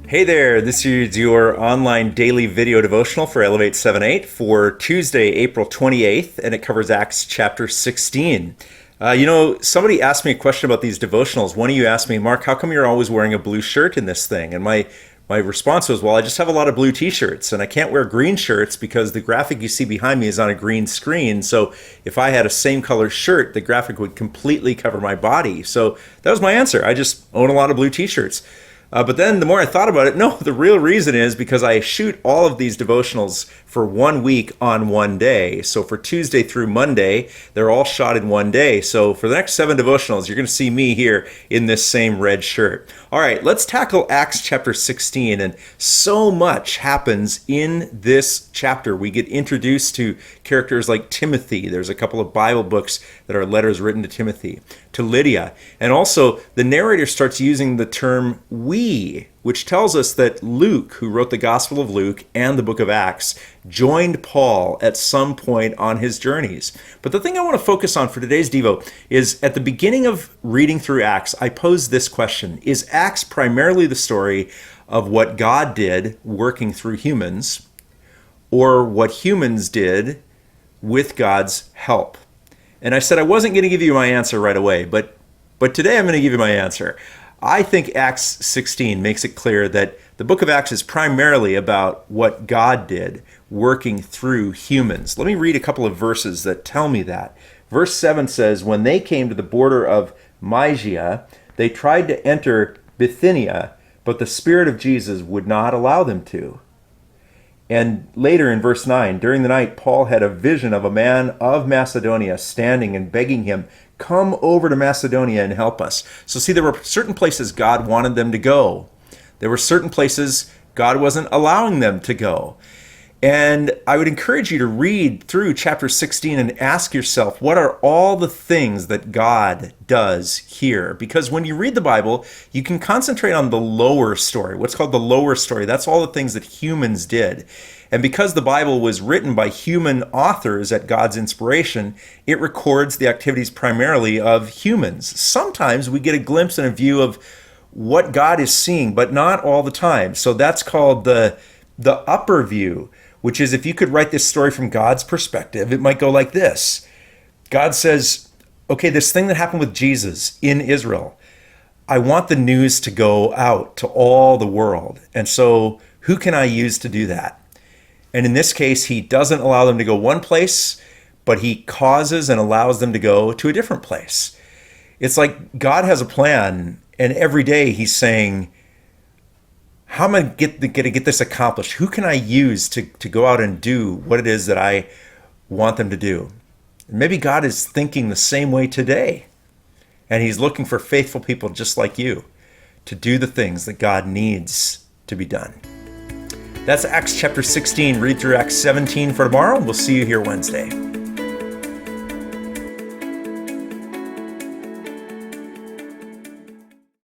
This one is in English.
Hey there, this is your online daily video devotional for Elevate 7-8 for Tuesday, April 28th, and it covers Acts chapter 16. Somebody asked me a question about these devotionals. One of you asked me, Mark, how come you're always wearing a blue shirt in this thing? And my response was, well, I just have a lot of blue t-shirts, and I can't wear green shirts because the graphic you see behind me is on a green screen. So if I had a same color shirt, the graphic would completely cover my body. So that was my answer. I just own a lot of blue t-shirts. But then the more I thought about it, no, the real reason is because I shoot all of these devotionals for 1 week on one day. So for Tuesday through Monday, they're all shot in one day. So for the next 7 devotionals, you're going to see me here in this same red shirt. All right, let's tackle Acts chapter 16. And so much happens in this chapter. We get introduced to characters like Timothy. There's a couple of Bible books that are letters written to Timothy, to Lydia. And also the narrator starts using the term we, which tells us that Luke, who wrote the Gospel of Luke and the book of Acts, joined Paul at some point on his journeys. But the thing I want to focus on for today's Devo is at the beginning of reading through Acts, I posed this question: is Acts primarily the story of what God did working through humans, or what humans did with God's help? And I said I wasn't going to give you my answer right away, but today I'm going to give you my answer. I think Acts 16 makes it clear that the book of Acts is primarily about what God did working through humans. Let me read a couple of verses that tell me that. Verse 7 says, when they came to the border of Mysia, they tried to enter Bithynia, but the Spirit of Jesus would not allow them to. And later in verse 9, during the night, Paul had a vision of a man of Macedonia standing and begging him, come over to Macedonia and help us. So see, there were certain places God wanted them to go. There were certain places God wasn't allowing them to go. And I would encourage you to read through chapter 16 and ask yourself, what are all the things that God does here? Because when you read the Bible, you can concentrate on the lower story, what's called the lower story. That's all the things that humans did. And because the Bible was written by human authors at God's inspiration, it records the activities primarily of humans. Sometimes we get a glimpse and a view of what God is seeing, but not all the time. So that's called the upper view, which is, if you could write this story from God's perspective, it might go like this. God says, okay, this thing that happened with Jesus in Israel, I want the news to go out to all the world. And so who can I use to do that? And in this case, he doesn't allow them to go one place, but he causes and allows them to go to a different place. It's like God has a plan, and every day he's saying, how am I going to get this accomplished? Who can I use to go out and do what it is that I want them to do? And maybe God is thinking the same way today. And he's looking for faithful people just like you to do the things that God needs to be done. That's Acts chapter 16. Read through Acts 17 for tomorrow. We'll see you here Wednesday.